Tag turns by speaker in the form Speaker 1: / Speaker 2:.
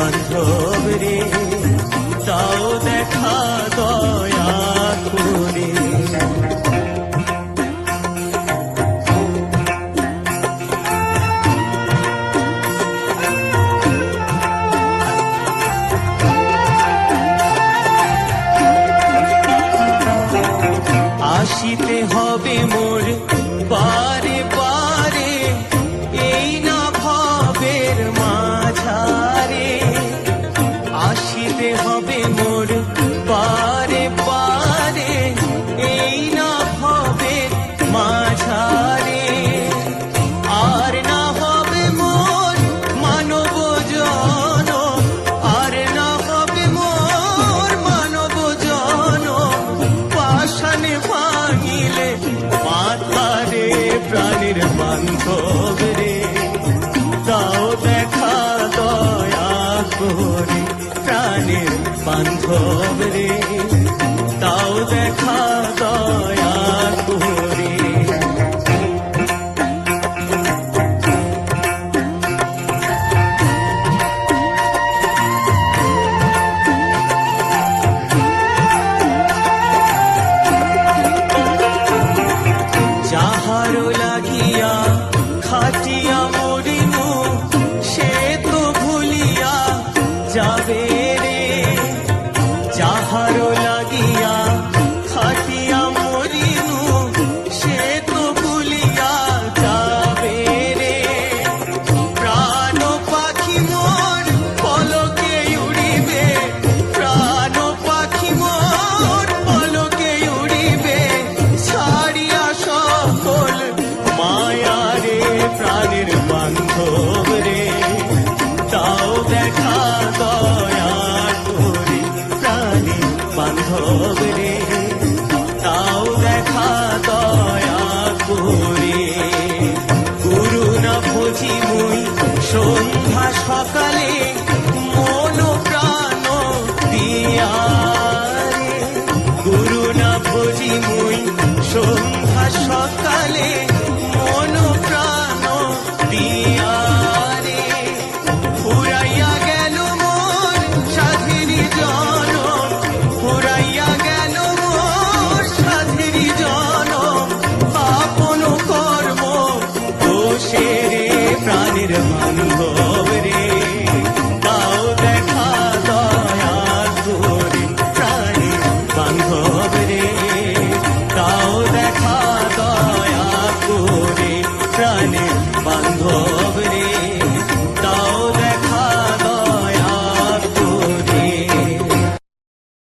Speaker 1: বান্ধব রে, তাও দেখা দয়া করে। আসিতে হবে মোর বারে বারে, এই না ভবের মাঝারে। আসিতে হবে মোর বারে বারে, এই না ভবের মাঝারে। আর না হবে মোর মানব জনম, আর না হবে মোর মানব জনম। পাষাণে ভাঙিলে মাথারে প্রাণের বান্ধব রে, তাও দেখা দয়া করে। প্রাণের বান্ধব রে, তাও দেখা দয়া করে। যাহারো লাগিয়া খাটিয়া মরিনু, সে তো ভুলিয়া যাবে রে। যাহারো লাগিয়া খাটিয়া মরিনু, সে তো ভুলিয়া যাবে রে। প্রাণ পাখি মোর পলকে উড়িবে, প্রাণ পাখি মোর পলকে উড়িবে। ছাড়িয়া সকল মায়া রে, প্রাণের বান্ধব রে, তাও দেখা দয়া করে। প্রাণের বান্ধব রে, তাও দেখা দয়া করে। গুরু না বুঝি মুই সন্ধ্যা সকালে, মন প্রাণ দিয়া রে। গুরু না বুঝি মুই সন্ধ্যা সকালে, মন প্রাণ দিয়া রে। ফুরাইয়া গেল মোর সাধেরি জনম, ফুরাইয়া গেল মোর সাধেরি জনম। আপন কর্ম দোষে রে, প্রাণের বান্ধব রে, তাও দেখা দয়া করে। প্রাণের বান্ধব রে,